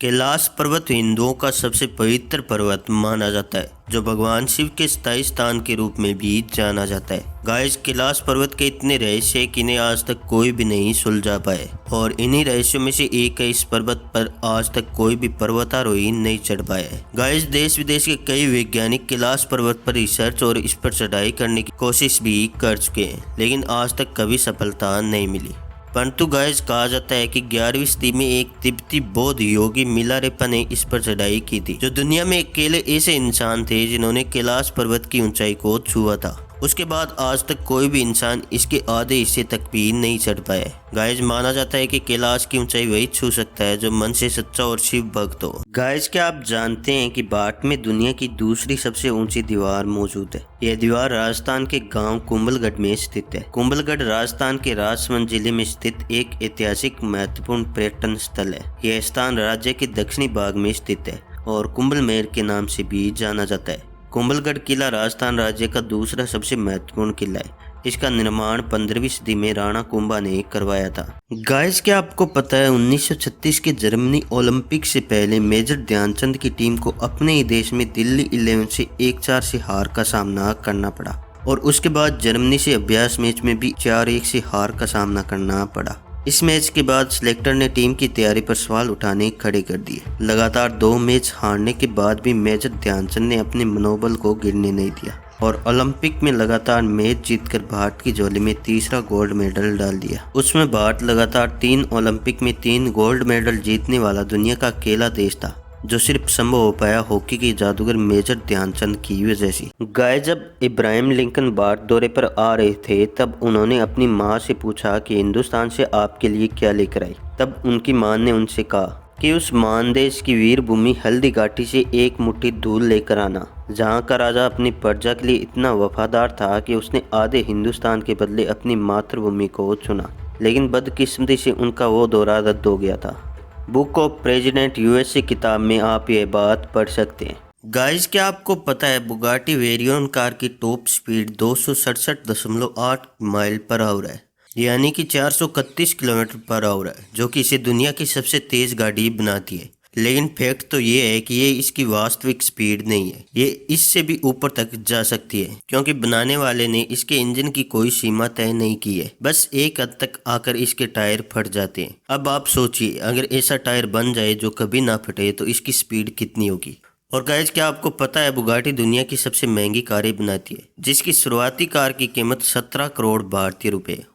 कैलाश पर्वत हिंदुओं का सबसे पवित्र पर्वत माना जाता है, जो भगवान शिव के स्थायी स्थान के रूप में भी जाना जाता है। गाइस, कैलाश पर्वत के इतने रहस्य है कि इन्हें आज तक कोई भी नहीं सुलझा पाए, और इन्हीं रहस्यों में से एक है इस पर्वत पर आज तक कोई भी पर्वतारोही नहीं चढ़ पाया है। गाइस, देश विदेश के कई वैज्ञानिक कैलाश पर्वत पर रिसर्च और इस पर चढ़ाई करने की कोशिश भी कर चुके हैं, लेकिन आज तक कभी सफलता नहीं मिली। परंतु गाइस, कहा जाता है कि 11वीं सदी में एक तिब्बती बौद्ध योगी मिलारेप्पा ने इस पर चढ़ाई की थी, जो दुनिया में अकेले ऐसे इंसान थे जिन्होंने कैलाश पर्वत की ऊंचाई को छुआ था। उसके बाद आज तक कोई भी इंसान इसके आधे हिस्से तक भी नहीं चढ़ पाया। गाइस, माना जाता है कि कैलाश की ऊंचाई वही छू सकता है जो मन से सच्चा और शिव भक्त हो। गाइस, क्या आप जानते हैं कि भारत में दुनिया की दूसरी सबसे ऊंची दीवार मौजूद है? यह दीवार राजस्थान के गांव कुंभलगढ़ में स्थित है। कुंभलगढ़ राजस्थान के राजसमंद जिले में स्थित एक ऐतिहासिक महत्वपूर्ण पर्यटन स्थल है। यह स्थान राज्य के दक्षिणी भाग में स्थित है और कुंभलमेर के नाम से भी जाना जाता है। कुंभलगढ़ किला राजस्थान राज्य का दूसरा सबसे महत्वपूर्ण किला है। इसका निर्माण 15वीं सदी में राणा कुंभा ने करवाया था। गाइस, क्या आपको पता है 1936 के जर्मनी ओलंपिक से पहले मेजर ध्यानचंद की टीम को अपने ही देश में दिल्ली 11 से 1-4 से हार का सामना करना पड़ा, और उसके बाद जर्मनी से अभ्यास मैच में भी 4-1 से हार का सामना करना पड़ा। इस मैच के बाद सिलेक्टर ने टीम की तैयारी पर सवाल उठाने खड़े कर दिए। लगातार 2 मैच हारने के बाद भी मेजर ध्यानचंद ने अपने मनोबल को गिरने नहीं दिया और ओलंपिक में लगातार मैच जीतकर भारत की झोली में तीसरा गोल्ड मेडल डाल दिया। उसमें भारत लगातार 3 ओलंपिक में 3 गोल्ड मेडल जीतने वाला दुनिया का अकेला देश था, जो सिर्फ संभव हो पाया हॉकी के जादूगर मेजर ध्यानचंद की वजह से। गाइस, जब इब्राहिम लिंकन भारत दौरे पर आ रहे थे तब उन्होंने अपनी माँ से पूछा कि हिंदुस्तान से आपके लिए क्या लेकर आई। तब उनकी माँ ने उनसे कहा कि उस महान की वीर भूमि हल्दी घाटी से एक मुट्ठी धूल लेकर आना, जहाँ का राजा अपनी प्रजा के लिए इतना वफादार था कि उसने आधे हिंदुस्तान के बदले अपनी मातृभूमि को चुना, लेकिन बदकिस्मती से उनका वो दौरा रद्द हो गया था। बुक ऑफ प्रेसिडेंट यूएसए किताब में आप ये बात पढ़ सकते हैं। गाइस, क्या आपको पता है बुगाटी वेरियन कार की top speed 267.8 mile per hour है, यानी कि 431 किलोमीटर पर आवर है, जो कि इसे दुनिया की सबसे तेज गाड़ी बनाती है। लेकिन फैक्ट तो ये है कि ये इसकी वास्तविक स्पीड नहीं है, ये इससे भी ऊपर तक जा सकती है, क्योंकि बनाने वाले ने इसके इंजन की कोई सीमा तय नहीं की है। बस एक हद तक आकर इसके टायर फट जाते हैं। अब आप सोचिए, अगर ऐसा टायर बन जाए जो कभी ना फटे तो इसकी स्पीड कितनी होगी। और गाइस, क्या आपको पता है बुगाटी दुनिया की सबसे महंगी कारें बनाती है, जिसकी शुरुआती कार की कीमत 17 करोड़ भारतीय रुपए है।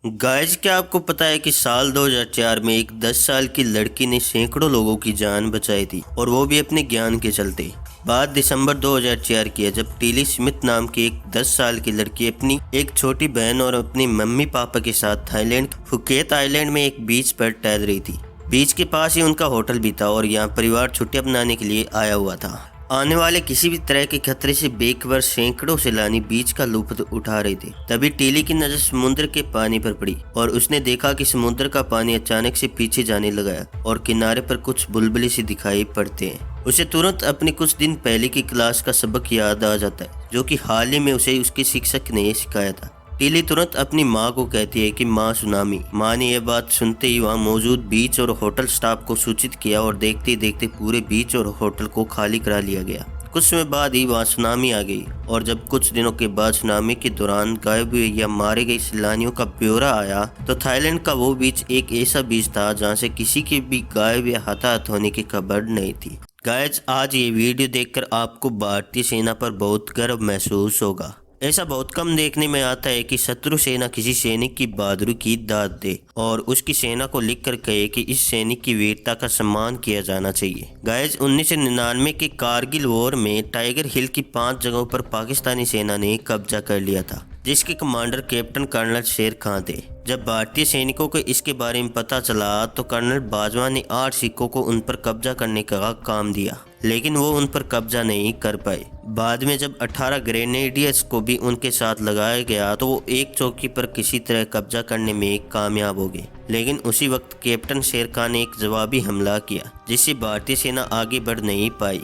गाइस, क्या आपको पता है कि साल 2004 में एक 10 साल की लड़की ने सैकड़ों लोगों की जान बचाई थी, और वो भी अपने ज्ञान के चलते। बात दिसंबर 2004 की है, जब टीली स्मिथ नाम की एक 10 साल की लड़की अपनी एक छोटी बहन और अपनी मम्मी पापा के साथ थाईलैंड फुकेत आइलैंड में एक बीच पर टहल रही थी। बीच के पास ही उनका होटल भी था और यहाँ परिवार छुट्टियां मनाने के लिए आया हुआ था। आने वाले किसी भी तरह के खतरे से बेखबर सैकड़ों सैलानी बीच का लुत्फ उठा रहे थे। तभी टीली की नजर समुद्र के पानी पर पड़ी और उसने देखा कि समुद्र का पानी अचानक से पीछे जाने लगा और किनारे पर कुछ बुलबुले से दिखाई पड़ते हैं। उसे तुरंत अपनी कुछ दिन पहले की क्लास का सबक याद आ जाता है, जो कि हाल ही में उसे उसके शिक्षक ने सिखाया था। टीली तुरंत अपनी माँ को कहती है कि माँ सुनामी। माँ ने यह बात सुनते ही वहाँ मौजूद बीच और होटल स्टाफ को सूचित किया और देखते ही देखते पूरे बीच और होटल को खाली करा लिया गया। कुछ समय बाद ही वहाँ सुनामी आ गई, और जब कुछ दिनों के बाद सुनामी के दौरान गायब हुए या मारे गए सैलानियों का ब्यौरा आया, तो थाईलैंड का वो बीच एक ऐसा बीच था जहाँ से किसी के भी गायब या हताहत होने की खबर नहीं थी। गाइस, आज ये वीडियो देखकर आपको भारतीय सेना पर बहुत गर्व महसूस होगा। ऐसा बहुत कम देखने में आता है कि शत्रु सेना किसी सैनिक की बहादुरी की दाद दे और उसकी सेना को लिखकर कहे कि इस सैनिक की वीरता का सम्मान किया जाना चाहिए। गाइस, 1999 के कारगिल वॉर में टाइगर हिल की 5 जगहों पर पाकिस्तानी सेना ने कब्जा कर लिया था, जिसके कमांडर कैप्टन कर्नल शेर खां थे। जब भारतीय सैनिकों को इसके बारे में पता चला तो कर्नल बाजवा ने 8 सिखों को उन पर कब्जा करने का काम दिया, लेकिन वो उन पर कब्जा नहीं कर पाए। बाद में जब 18 ग्रेनेडियर्स को भी उनके साथ लगाया गया तो वो एक चौकी पर किसी तरह कब्जा करने में कामयाब हो गए। लेकिन उसी वक्त कैप्टन शेर खान ने एक जवाबी हमला किया, जिससे भारतीय सेना आगे बढ़ नहीं पाई।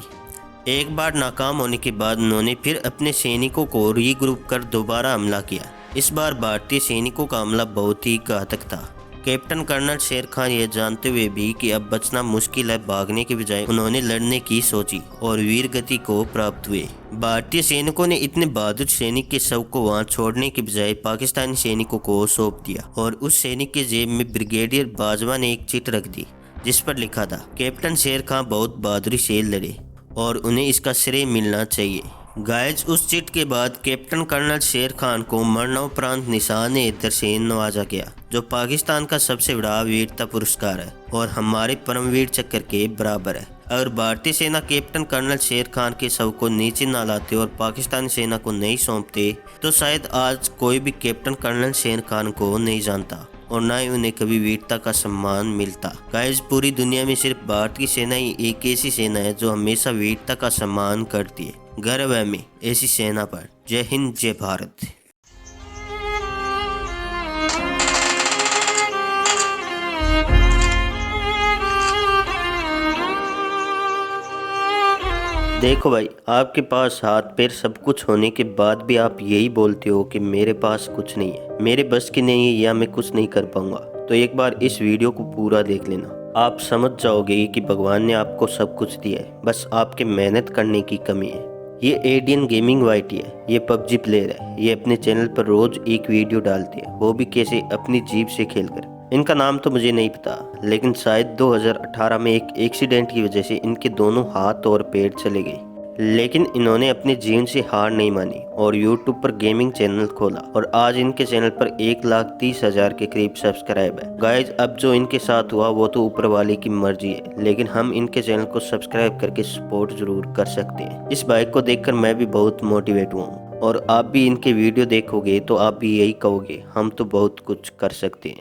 एक बार नाकाम होने के बाद उन्होंने फिर अपने सैनिकों को रीग्रुप कर दोबारा हमला किया। इस बार भारतीय सैनिकों का हमला बहुत ही घातक था। कैप्टन कर्नल शेर खान यह जानते हुए भी कि अब बचना मुश्किल है, भागने के बजाय उन्होंने लड़ने की सोची और वीर गति को प्राप्त हुए। भारतीय सैनिकों ने इतने बहादुर सैनिक के शव को वहां छोड़ने के बजाय पाकिस्तानी सैनिकों को सौंप दिया और उस सैनिक के जेब में ब्रिगेडियर बाजवा ने एक चिट रख दी जिस पर लिखा था, कैप्टन शेर खान बहुत बहादुरी से लड़े और उन्हें इसका श्रेय मिलना चाहिए। गाइज, उस चिट के बाद कैप्टन कर्नल शेर खान को मरणोपरांत निशान-ए-दर से नवाजा गया, जो पाकिस्तान का सबसे बड़ा वीरता पुरस्कार है और हमारे परमवीर चक्र के बराबर है। अगर भारतीय सेना कैप्टन कर्नल शेर खान के शव को नीचे न लाते और पाकिस्तानी सेना को नहीं सौंपते तो शायद आज कोई भी कैप्टन कर्नल शेर खान को नहीं जानता और न ही उन्हें कभी वीरता का सम्मान मिलता। गाइस, पूरी दुनिया में सिर्फ भारतीय सेना ही एक ऐसी सेना है जो हमेशा वीरता का सम्मान करती है। गर्व है हमें ऐसी सेना पर। जय हिंद, जय भारत। देखो भाई, आपके पास हाथ पैर सब कुछ होने के बाद भी आप यही बोलते हो कि मेरे पास कुछ नहीं है, मेरे बस की नहीं है या मैं कुछ नहीं कर पाऊंगा। तो एक बार इस वीडियो को पूरा देख लेना, आप समझ जाओगे कि भगवान ने आपको सब कुछ दिया है, बस आपके मेहनत करने की कमी है। ये एडियन गेमिंग वाईटी है, ये पबजी प्लेयर है, ये अपने चैनल पर रोज एक वीडियो डालते हैं, वो भी कैसे, अपनी जीभ से खेलकर। इनका नाम तो मुझे नहीं पता, लेकिन शायद 2018 में एक एक्सीडेंट की वजह से इनके दोनों हाथ और पैर चले गए, लेकिन इन्होंने अपने जीवन से हार नहीं मानी और YouTube पर गेमिंग चैनल खोला और आज इनके चैनल पर 1,30,000 के करीब सब्सक्राइब है। गाइज, अब जो इनके साथ हुआ वो तो ऊपर वाले की मर्जी है, लेकिन हम इनके चैनल को सब्सक्राइब करके सपोर्ट जरूर कर सकते हैं। इस बाइक को देखकर मैं भी बहुत मोटिवेट हुआ हूँ और आप भी इनके वीडियो देखोगे तो आप भी यही कहोगे, हम तो बहुत कुछ कर सकते हैं।